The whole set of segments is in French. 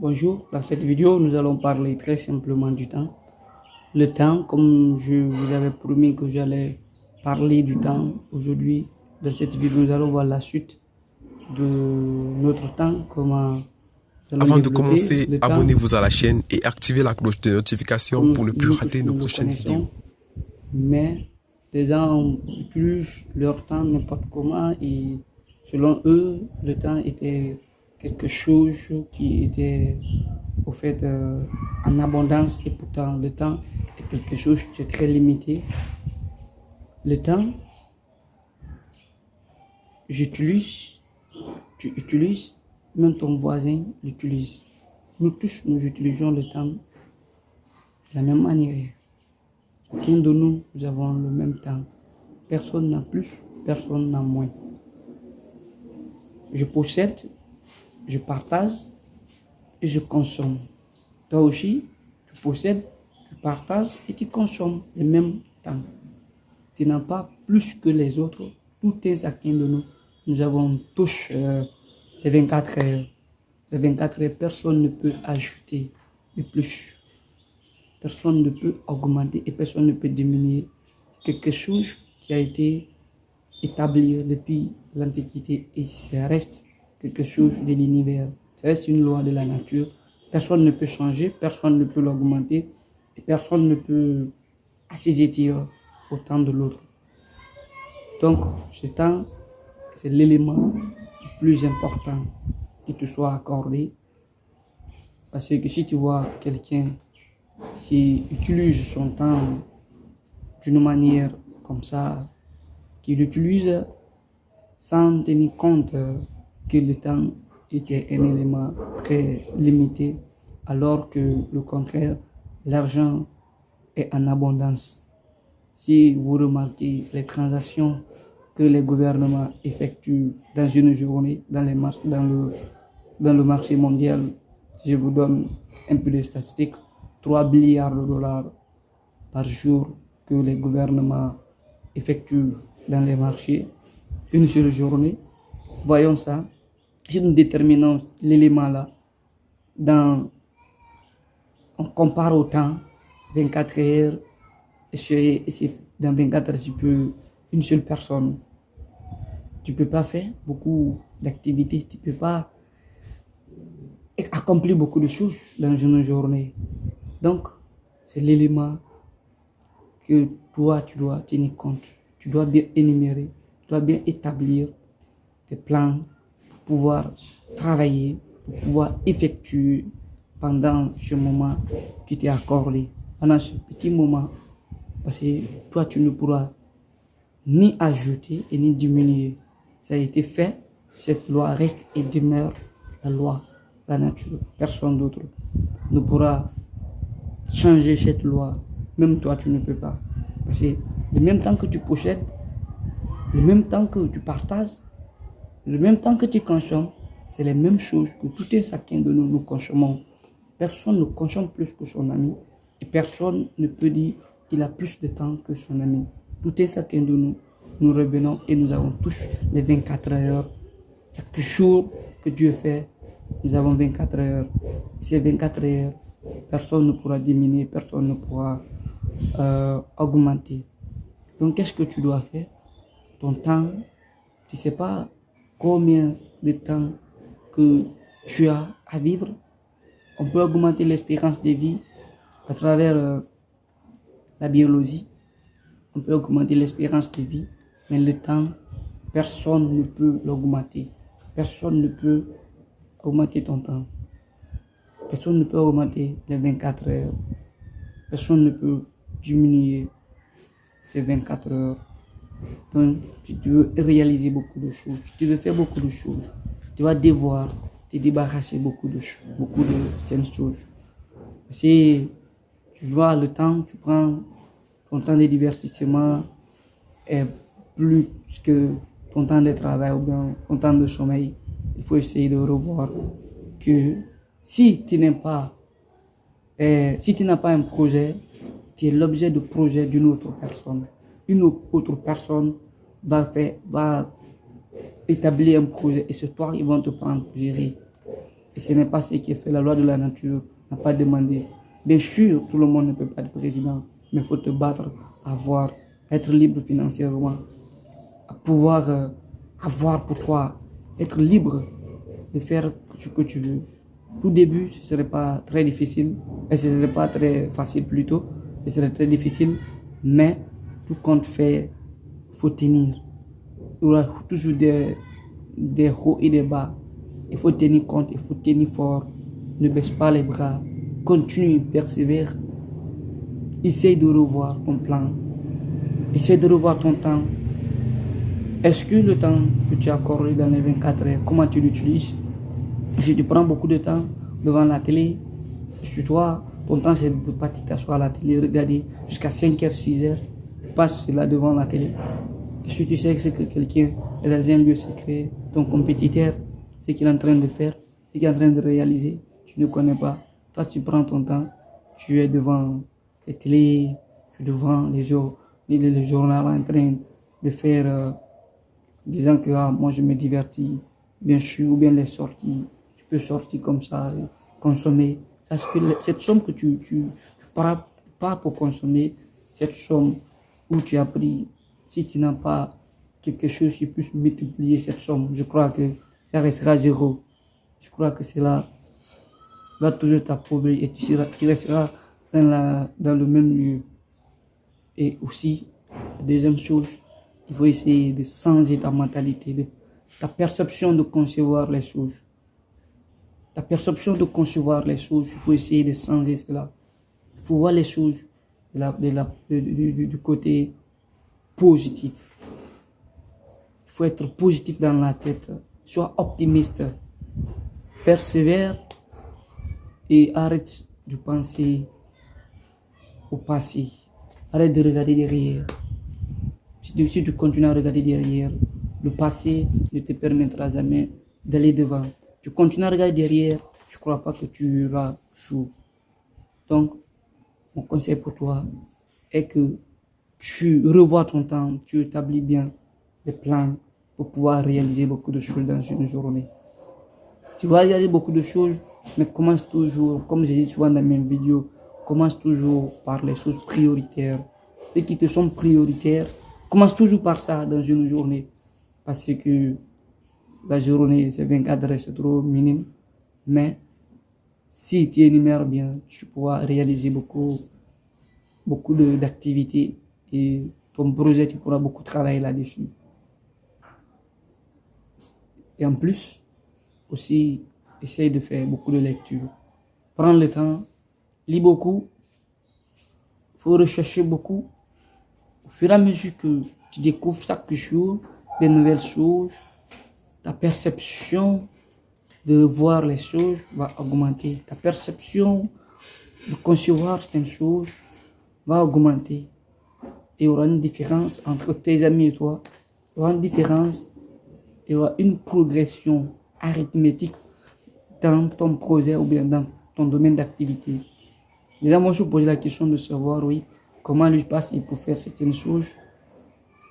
Bonjour, dans cette vidéo, nous allons parler très simplement du temps. Le temps, comme je vous avais promis que j'allais parler du temps aujourd'hui, dans cette vidéo, nous allons voir la suite de notre temps, comment nous allons Avant de développer commencer, le temps, abonnez-vous à la chaîne et activez la cloche de notification comme pour ne plus nous tous rater nos nous le prochaines vidéos. connaissons. Mais les gens utilisent leur temps n'importe comment et selon eux, le temps était quelque chose qui était au fait en abondance et pourtant le temps est quelque chose qui est très limité. Le temps, j'utilise, tu utilises, même ton voisin l'utilise. Nous tous, nous utilisons le temps de la même manière. Chacun de nous, nous avons le même temps. Personne n'a plus, personne n'a moins. Je possède, je partage et je consomme. Toi aussi, tu possèdes, tu partages et tu consommes le même temps. Tu n'as pas plus que les autres. Tout est chacun de nous. Nous avons tous les 24 heures. Les 24 heures, personne ne peut ajouter de plus. Personne ne peut augmenter et personne ne peut diminuer. C'est quelque chose qui a été établi depuis l'Antiquité et ça reste quelque chose de l'univers. Ça reste une loi de la nature. Personne ne peut changer, personne ne peut l'augmenter et personne ne peut assujettir au temps de l'autre. Donc, ce temps, c'est l'élément le plus important qui te soit accordé. Parce que si tu vois quelqu'un qui utilise son temps d'une manière comme ça, qui l'utilise sans tenir compte que le temps était un élément très limité, alors que le contraire, l'argent est en abondance. Si vous remarquez les transactions que les gouvernements effectuent dans une journée, dans le marché mondial, je vous donne un peu de statistiques, 3 milliards de dollars par jour que les gouvernements effectuent dans les marchés, une seule journée. Voyons ça. Si nous déterminons l'élément là, on compare au temps, 24 heures, et c'est dans 24 heures, une seule personne, tu ne peux pas faire beaucoup d'activités, tu ne peux pas accomplir beaucoup de choses dans une journée. Donc, c'est l'élément que toi, tu dois tenir compte. Tu dois bien énumérer, tu dois bien établir tes plans pour pouvoir travailler, pour pouvoir effectuer pendant ce moment qui t'est accordé, pendant ce petit moment. Parce que toi, tu ne pourras ni ajouter et ni diminuer. Ça a été fait, cette loi reste et demeure la loi, la nature. Personne d'autre ne pourra changer cette loi. Même toi, tu ne peux pas. Parce que le même temps que tu possèdes, le même temps que tu partages, le même temps que tu consommes, c'est les mêmes choses que tout un chacun de nous consommons. Personne ne consomme plus que son ami et personne ne peut dire qu'il a plus de temps que son ami. Tout un chacun de nous, nous revenons et nous avons tous les 24 heures. Chaque jour que Dieu fait, nous avons 24 heures. Et ces 24 heures, personne ne pourra diminuer, personne ne pourra augmenter. Donc, qu'est-ce que tu dois faire? Ton temps, tu ne sais pas combien de temps que tu as à vivre. On peut augmenter l'espérance de vie à travers la biologie. On peut augmenter l'espérance de vie, mais le temps, personne ne peut l'augmenter. Personne ne peut augmenter ton temps. Personne ne peut augmenter les 24 heures. Personne ne peut diminuer ces 24 heures. Donc, tu veux réaliser beaucoup de choses. Tu veux faire beaucoup de choses. Tu vas devoir te débarrasser beaucoup de certaines choses. Si tu vois le temps, tu prends ton temps de divertissement est plus que ton temps de travail ou bien ton temps de sommeil. Il faut essayer de revoir que si tu n'as pas un projet, tu es l'objet de projet d'une autre personne. Une autre personne va établir un projet et c'est toi qui vont te prendre pour gérer. Et ce n'est pas ce qui est fait. La loi de la nature n'a pas demandé. Bien sûr, tout le monde ne peut pas être président, mais il faut te battre, être libre financièrement, à pouvoir avoir pour toi, être libre de faire ce que tu veux. Tout début, ce ne serait pas très difficile, et ce ne serait pas très facile plutôt, ce serait très difficile, mais tout compte fait, il faut tenir. Il y aura toujours des hauts et des bas. Il faut tenir compte, il faut tenir fort. Ne baisse pas les bras. Continue, persévère. Essaye de revoir ton plan. Essaye de revoir ton temps. Est-ce que le temps que tu as accordé dans les 24 heures, comment tu l'utilises? Si tu prends beaucoup de temps devant la télé, sur toi, ton temps c'est de partir t'asseoir à la télé, regarder jusqu'à 5h, 6h. Tu passes là devant la télé. Si tu sais que c'est que quelqu'un est dans un lieu secret, ton compétiteur, ce qu'il est en train de faire, ce qu'il est en train de réaliser, tu ne connais pas. Toi, tu prends ton temps, tu es devant les télé, tu es devant les journaux en train de faire, disant que moi je me divertis, bien sûr, ou bien les sorties, tu peux sortir comme ça, consommer. Parce que cette somme que tu pars pas pour consommer, cette somme où tu as pris, si tu n'as pas quelque chose qui puisse multiplier cette somme, je crois que ça restera zéro. Je crois que cela va toujours t'appauvrir et tu resteras dans le même lieu. Et aussi, la deuxième chose, il faut essayer de changer ta mentalité, ta perception de concevoir les choses. Ta perception de concevoir les choses, il faut essayer de changer cela. Il faut voir les choses du côté positif. Il faut être positif dans la tête. Sois optimiste. Persévère et arrête de penser au passé. Arrête de regarder derrière. Si tu continues à regarder derrière, le passé ne te permettra jamais d'aller devant. Tu continues à regarder derrière, je ne crois pas que tu auras chaud. Donc, mon conseil pour toi est que tu revois ton temps, tu établis bien les plans pour pouvoir réaliser beaucoup de choses dans une journée. Tu vas réaliser beaucoup de choses, mais commence toujours, comme j'ai dit souvent dans mes vidéos, commence toujours par les choses prioritaires. Ceux qui te sont prioritaires, commence toujours par ça dans une journée. Parce que la journée, c'est 24 heures, c'est trop minime. Mais si tu énumères bien, tu pourras réaliser beaucoup d'activités et ton projet, tu pourras beaucoup travailler là-dessus. Et en plus, aussi, essaye de faire beaucoup de lecture. Prends le temps, lis beaucoup, il faut rechercher beaucoup. Au fur et à mesure que tu découvres chaque jour des nouvelles choses, ta perception de voir les choses va augmenter. Ta perception de concevoir certaines choses va augmenter. Et il y aura une différence entre tes amis et toi. Il y aura une différence, il y aura une progression arithmétique dans ton projet ou bien dans ton domaine d'activité. Déjà, moi, je me pose la question de savoir, oui, comment lui passe-t-il pour faire certaines choses,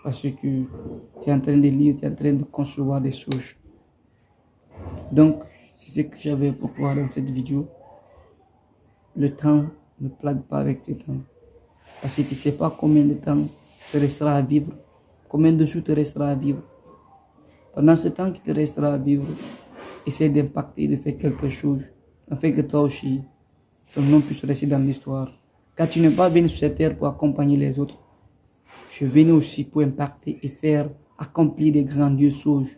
parce que tu es en train de lire, tu es en train de concevoir des choses. Donc, c'est ce que j'avais pour toi dans cette vidéo. Le temps ne plague pas avec tes temps. Parce que tu ne sais pas combien de temps te restera à vivre, combien de jours te restera à vivre. Pendant ce temps qui te restera à vivre, essaie d'impacter, de faire quelque chose, afin que toi aussi, ton nom puisse rester dans l'histoire. Car tu n'es pas venu sur cette terre pour accompagner les autres. Je suis venu aussi pour impacter et faire accomplir des grandioses choses.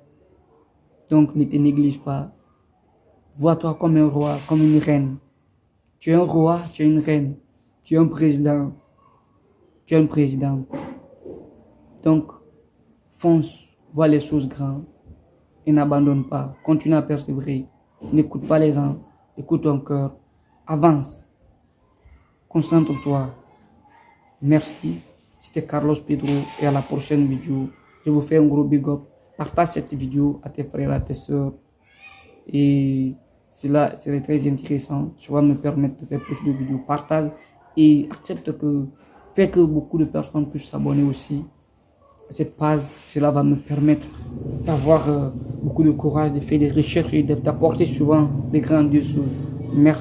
Donc ne te néglige pas. Vois-toi comme un roi, comme une reine. Tu es un roi, tu es une reine. Tu es un président. Tu es un président. Donc, fonce, vois les choses grandes et n'abandonne pas. Continue à persévérer. N'écoute pas les gens. Écoute ton cœur. Avance. Concentre-toi. Merci. C'était Carlos Pedro et à la prochaine vidéo. Je vous fais un gros big up. Partage cette vidéo à tes frères, à tes soeurs. Et cela serait très intéressant. Ça va me permettre de faire plus de vidéos. Partage et accepte que, fais que beaucoup de personnes puissent s'abonner aussi à cette page. Cela va me permettre d'avoir beaucoup de courage de faire des recherches et d'apporter souvent des grandioses choses. Merci.